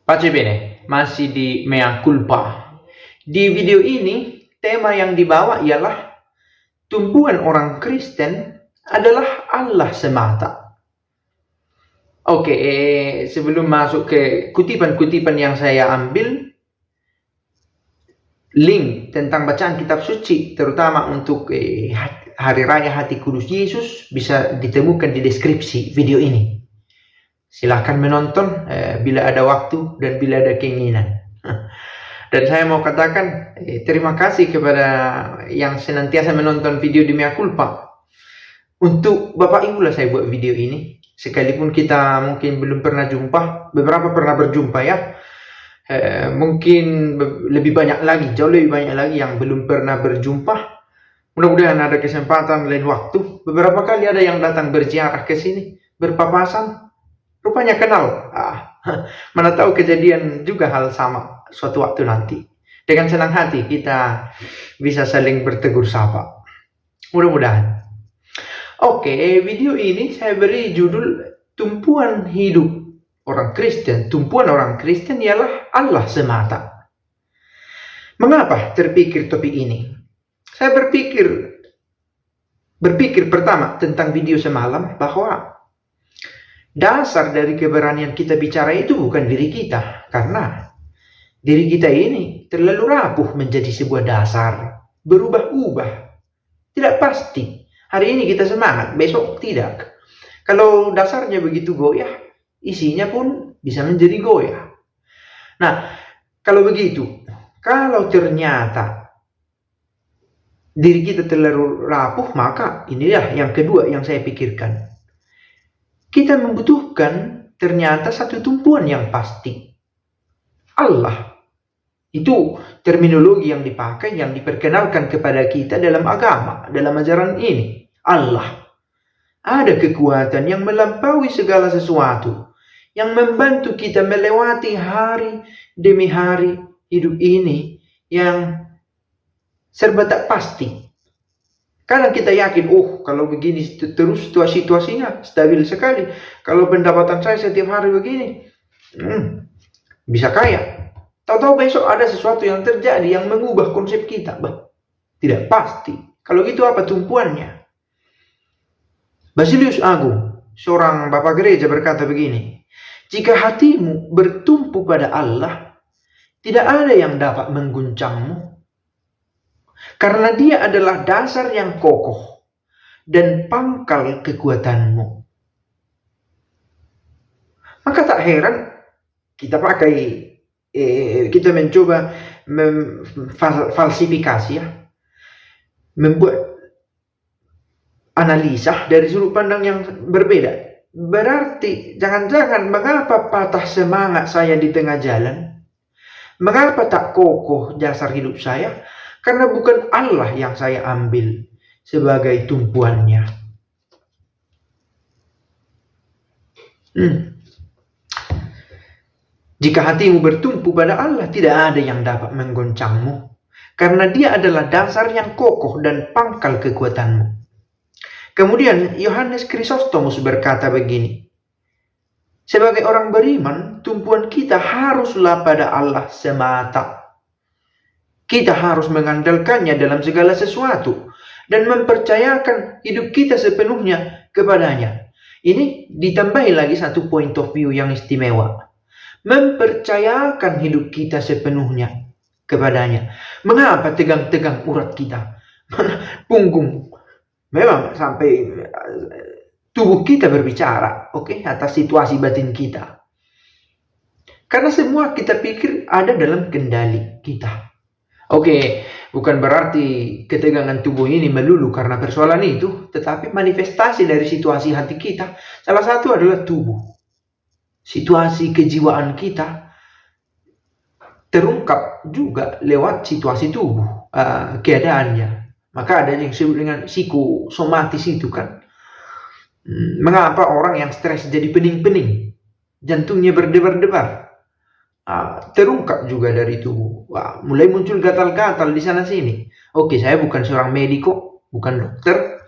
Pace bene, masih di Mea Culpa. Di video ini, tema yang dibawa ialah tumpuan orang Kristen adalah Allah semata. Oke, sebelum masuk ke kutipan-kutipan yang saya ambil, link tentang bacaan kitab suci, terutama untuk Hari Raya Hati Kudus Yesus, bisa ditemukan di deskripsi video ini. Silahkan menonton bila ada waktu dan bila ada keinginan. Dan saya mau katakan terima kasih kepada yang senantiasa menonton video di Mea Culpa. Untuk Bapak Ibu lah saya buat video ini. Sekalipun kita mungkin belum pernah jumpa, beberapa pernah berjumpa ya. Mungkin lebih banyak lagi, jauh lebih banyak lagi yang belum pernah berjumpa. Mudah-mudahan ada kesempatan lain waktu. Beberapa kali ada yang datang berziarah ke sini, berpapasan. Rupanya kenal. Mana tahu kejadian juga hal sama suatu waktu nanti. Dengan senang hati kita bisa saling bertegur sapa. Mudah-mudahan. Oke, video ini saya beri judul tumpuan hidup orang Kristen. Tumpuan orang Kristen ialah Allah semata. Mengapa terpikir topik ini? Saya berpikir pertama tentang video semalam bahwa dasar dari keberanian kita bicara itu bukan diri kita. Karena diri kita ini terlalu rapuh menjadi sebuah dasar. Berubah-ubah. Tidak pasti. Hari ini kita semangat, besok tidak. Kalau dasarnya begitu goyah, isinya pun bisa menjadi goyah. Nah, kalau begitu, kalau ternyata diri kita terlalu rapuh, maka inilah yang kedua yang saya pikirkan. Kita membutuhkan ternyata satu tumpuan yang pasti. Allah. Itu terminologi yang dipakai, yang diperkenalkan kepada kita dalam agama, dalam ajaran ini. Allah. Ada kekuatan yang melampaui segala sesuatu. Yang membantu kita melewati hari demi hari hidup ini yang serba tak pasti. Kadang kita yakin, kalau begini terus situasinya stabil sekali. Kalau pendapatan saya setiap hari begini, bisa kaya. Tahu-tahu besok ada sesuatu yang terjadi yang mengubah konsep kita. Tidak pasti. Kalau gitu apa tumpuannya? Basilius Agung, seorang bapak gereja berkata begini, jika hatimu bertumpu pada Allah, tidak ada yang dapat mengguncangmu. Karena dia adalah dasar yang kokoh dan pangkal kekuatanmu. Maka tak heran kita mencoba falsifikasi ya. Membuat analisa dari sudut pandang yang berbeda. Berarti jangan-jangan mengapa patah semangat saya di tengah jalan? Mengapa tak kokoh dasar hidup saya? Karena bukan Allah yang saya ambil sebagai tumpuannya. Jika hatimu bertumpu pada Allah, tidak ada yang dapat menggoncangmu. Karena dia adalah dasar yang kokoh dan pangkal kekuatanmu. Kemudian Yohanes Chrysostomus berkata begini, sebagai orang beriman, tumpuan kita haruslah pada Allah semata. Kita harus mengandalkannya dalam segala sesuatu dan mempercayakan hidup kita sepenuhnya kepadanya. Ini ditambahi lagi satu point of view yang istimewa. Mempercayakan hidup kita sepenuhnya kepadanya. Mengapa tegang-tegang urat kita? Punggung. Memang sampai tubuh kita berbicara, atas situasi batin kita. Karena semua kita pikir ada dalam kendali kita. Bukan berarti ketegangan tubuh ini melulu karena persoalan itu, tetapi manifestasi dari situasi hati kita. Salah satu adalah tubuh. Situasi kejiwaan kita terungkap juga lewat situasi tubuh, keadaannya. Maka ada yang disebut dengan psikosomatis itu kan. Mengapa orang yang stres jadi pening-pening, jantungnya berdebar-debar? Terungkap juga dari tubuh. Mulai muncul gatal-gatal di sana sini. Saya bukan seorang mediko, bukan dokter,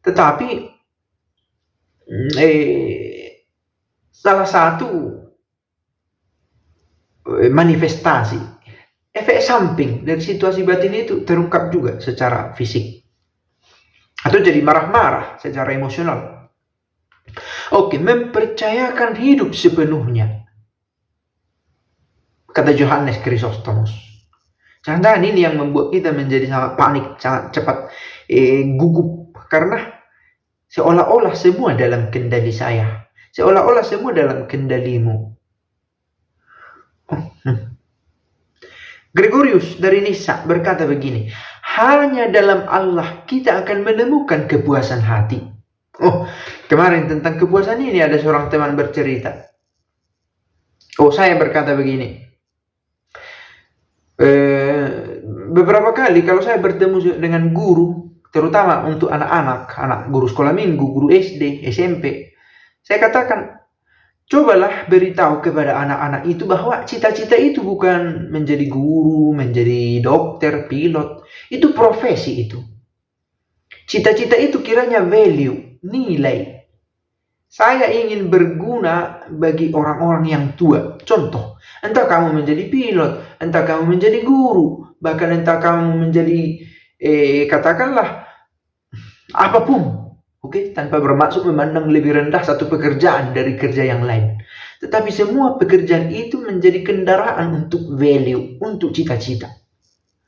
tetapi salah satu manifestasi. Efek samping dari situasi batin itu terungkap juga secara fisik. Atau jadi marah-marah secara emosional. Oke, mempercayakan hidup sepenuhnya. Kata Johannes Chrysostomus. Jangan-jangan ini yang membuat kita menjadi sangat panik, sangat cepat gugup. Karena seolah-olah semua dalam kendali saya. Seolah-olah semua dalam kendalimu. Gregorius dari Nissa berkata begini, hanya dalam Allah kita akan menemukan kepuasan hati. Oh, kemarin tentang kepuasan ini ada seorang teman bercerita. Oh, saya berkata begini, beberapa kali kalau saya bertemu dengan guru, terutama untuk anak-anak, anak guru sekolah minggu, guru SD, SMP, saya katakan, cobalah beritahu kepada anak-anak itu bahwa cita-cita itu bukan menjadi guru, menjadi dokter, pilot. Itu profesi itu. Cita-cita itu kiranya value, nilai. Saya ingin berguna bagi orang-orang yang tua. Contoh, entah kamu menjadi pilot, entah kamu menjadi guru, bahkan entah kamu menjadi, katakanlah, apapun. Oke, tanpa bermaksud memandang lebih rendah satu pekerjaan dari kerja yang lain. Tetapi semua pekerjaan itu menjadi kendaraan untuk value, untuk cita-cita.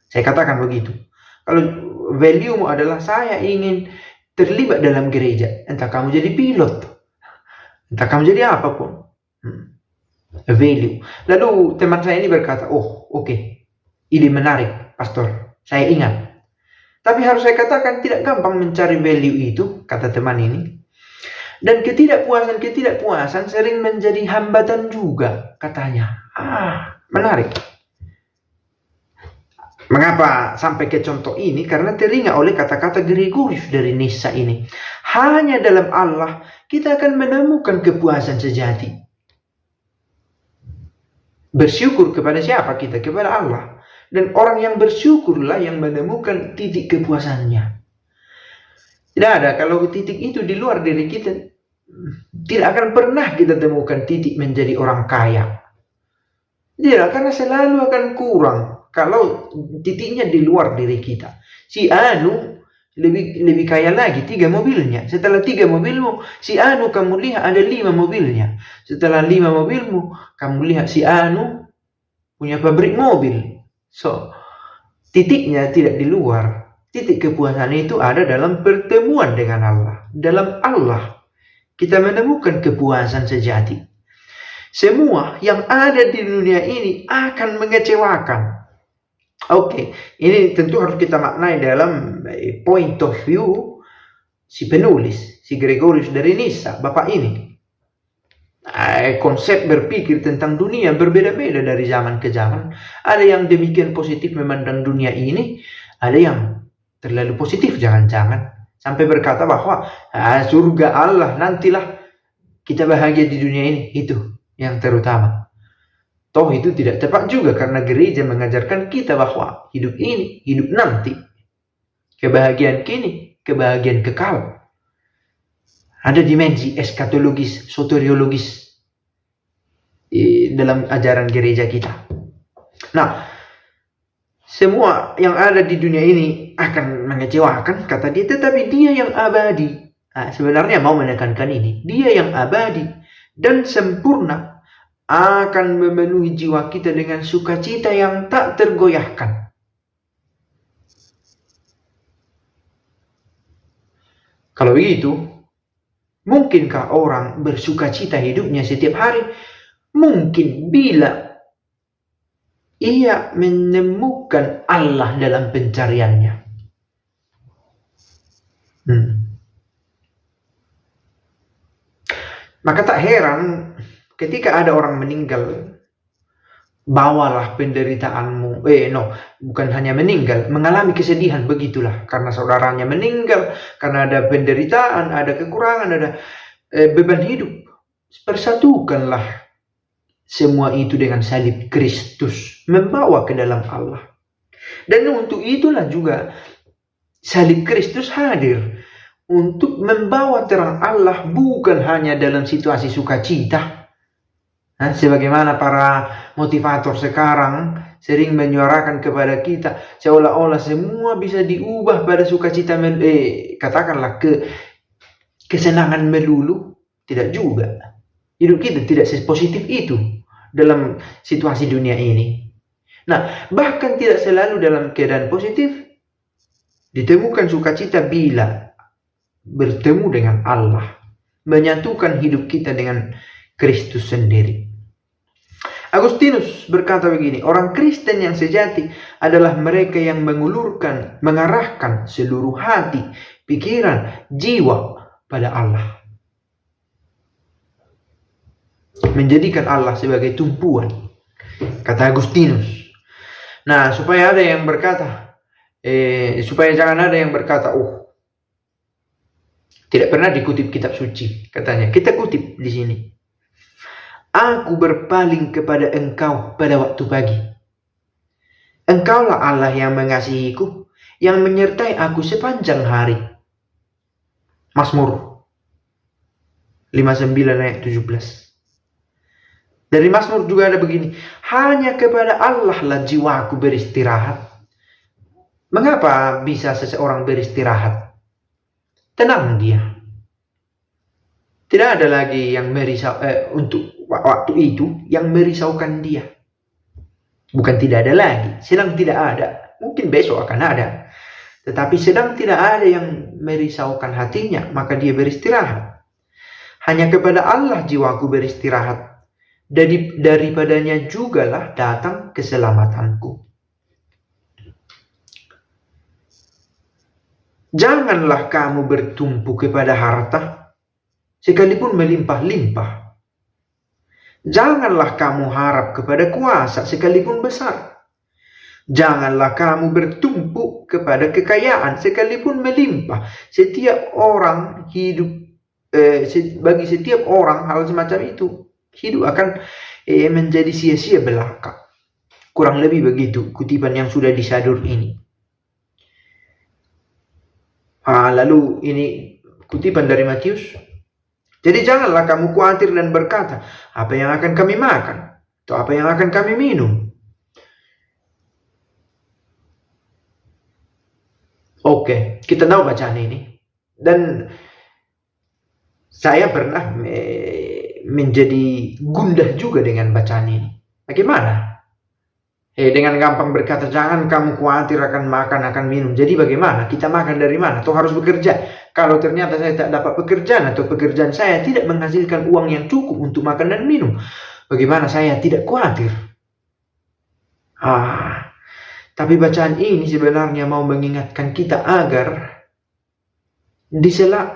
Saya katakan begitu. Kalau value-mu adalah saya ingin terlibat dalam gereja. Entah kamu jadi pilot. Entah kamu jadi apapun. Value. Lalu teman saya ini berkata, oh oke, ide menarik, pastor. Saya ingat. Tapi harus saya katakan tidak gampang mencari value itu, kata teman ini. Dan ketidakpuasan sering menjadi hambatan juga, katanya. Menarik. Mengapa sampai ke contoh ini? Karena teringat oleh kata-kata Gregorius dari Nissa ini. Hanya dalam Allah kita akan menemukan kepuasan sejati. Bersyukur kepada siapa kita? Kepada Allah. Dan orang yang bersyukurlah yang menemukan titik kepuasannya. Tidak ada, kalau titik itu di luar diri kita, tidak akan pernah kita temukan titik menjadi orang kaya. Tidak, karena selalu akan kurang kalau titiknya di luar diri kita. Si Anu lebih kaya lagi, 3 mobilnya. Setelah 3 mobilmu, si Anu kamu lihat ada 5 mobilnya. Setelah 5 mobilmu, kamu lihat si Anu punya pabrik mobil. So, titiknya tidak di luar. Titik kepuasan itu ada dalam pertemuan dengan Allah. Dalam Allah, kita menemukan kepuasan sejati. Semua yang ada di dunia ini akan mengecewakan. Oke, ini tentu harus kita maknai dalam point of view si penulis, si Gregorius dari Nissa, bapak ini. Konsep berpikir tentang dunia berbeda-beda dari zaman ke zaman. Ada yang demikian positif memandang dunia ini, ada yang terlalu positif jangan-jangan sampai berkata bahwa surga Allah nantilah kita bahagia di dunia ini, itu yang terutama. Toh itu tidak tepat juga karena gereja mengajarkan kita bahwa hidup ini, hidup nanti, kebahagiaan kini, kebahagiaan kekal. Ada dimensi eskatologis, soteriologis dalam ajaran gereja kita. Nah, semua yang ada di dunia ini akan mengecewakan, kata dia, tetapi dia yang abadi. Sebenarnya mau menekankan ini. Dia yang abadi dan sempurna akan memenuhi jiwa kita dengan sukacita yang tak tergoyahkan. Kalau begitu, mungkinkah orang bersukacita hidupnya setiap hari? Mungkin bila ia menemukan Allah dalam pencariannya. Maka tak heran ketika ada orang meninggal, bawalah penderitaanmu. Bukan hanya meninggal, mengalami kesedihan, begitulah. Karena saudaranya meninggal, karena ada penderitaan, ada kekurangan, ada beban hidup. Persatukanlah semua itu dengan salib Kristus, membawa ke dalam Allah. Dan untuk itulah juga salib Kristus hadir untuk membawa terang Allah bukan hanya dalam situasi sukacita, Sebagaimana para motivator sekarang sering menyuarakan kepada kita, seolah-olah semua bisa diubah pada sukacita, katakanlah kesenangan melulu. Tidak juga. Hidup kita tidak sepositif itu dalam situasi dunia ini. Nah, bahkan tidak selalu dalam keadaan positif ditemukan sukacita bila bertemu dengan Allah, menyatukan hidup kita dengan Kristus sendiri. Agustinus berkata begini, orang Kristen yang sejati adalah mereka yang mengarahkan seluruh hati, pikiran, jiwa pada Allah. Menjadikan Allah sebagai tumpuan, kata Agustinus. Nah, supaya jangan ada yang berkata, tidak pernah dikutip kitab suci, katanya. Kita kutip di sini. Aku berpaling kepada Engkau pada waktu pagi. Engkaulah Allah yang mengasihiku, yang menyertai aku sepanjang hari. Mazmur 59 ayat 17. Dari Mazmur juga ada begini, hanya kepada Allah lah jiwaku beristirahat. Mengapa bisa seseorang beristirahat? Tenang dia. Tidak ada lagi yang untuk waktu itu yang merisaukan dia. Bukan tidak ada lagi, sedang tidak ada. Mungkin besok akan ada. Tetapi sedang tidak ada yang merisaukan hatinya, maka dia beristirahat. Hanya kepada Allah jiwaku beristirahat. Daripadanya jugalah datang keselamatanku. Janganlah kamu bertumpu kepada harta, sekalipun melimpah-limpah. Janganlah kamu harap kepada kuasa, sekalipun besar. Janganlah kamu bertumpu kepada kekayaan, sekalipun melimpah. Bagi setiap orang hal semacam itu, hidup akan menjadi sia-sia belaka. Kurang lebih begitu kutipan yang sudah disadur ini. Lalu ini kutipan dari Matius. Jadi janganlah kamu khawatir dan berkata, apa yang akan kami makan? Atau apa yang akan kami minum? Oke, kita tahu bacaan ini. Dan saya pernah menjadi gundah juga dengan bacaan ini. Bagaimana? Dengan gampang berkata, jangan kamu khawatir akan makan, akan minum. Jadi bagaimana? Kita makan dari mana? Atau harus bekerja? Kalau ternyata saya tak dapat pekerjaan, atau pekerjaan saya tidak menghasilkan uang yang cukup untuk makan dan minum, bagaimana saya tidak khawatir? Tapi bacaan ini sebenarnya mau mengingatkan kita agar di sela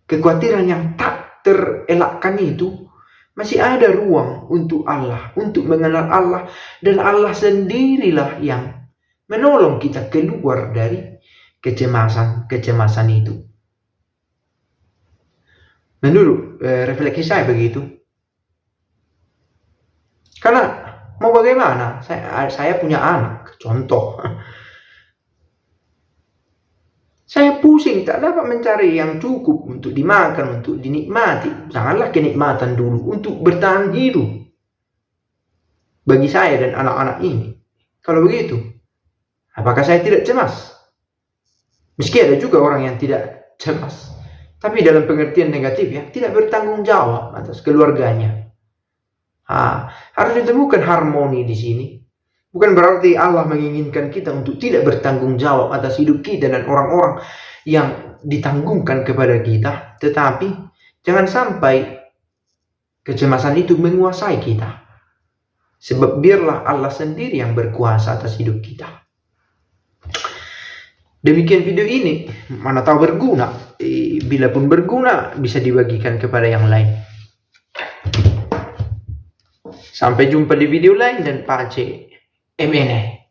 kekhawatiran yang tak terelakkan itu, masih ada ruang untuk Allah, untuk mengenal Allah, dan Allah sendirilah yang menolong kita keluar dari kecemasan itu. Menurut refleksi saya begitu. Karena mau bagaimana? Saya punya anak, contoh. Saya pusing, tak dapat mencari yang cukup untuk dimakan, untuk dinikmati. Janganlah kenikmatan dulu, untuk bertahan hidup. Bagi saya dan anak-anak ini. Kalau begitu, apakah saya tidak cemas? Meski ada juga orang yang tidak cemas. Tapi dalam pengertian negatif ya, tidak bertanggung jawab atas keluarganya. Harus ditemukan harmoni di sini. Bukan berarti Allah menginginkan kita untuk tidak bertanggung jawab atas hidup kita dan orang-orang yang ditanggungkan kepada kita. Tetapi jangan sampai kecemasan itu menguasai kita. Sebab biarlah Allah sendiri yang berkuasa atas hidup kita. Demikian video ini, mana tahu berguna. Bila pun berguna, bisa dibagikan kepada yang lain. Sampai jumpa di video lain dan pace. Bene.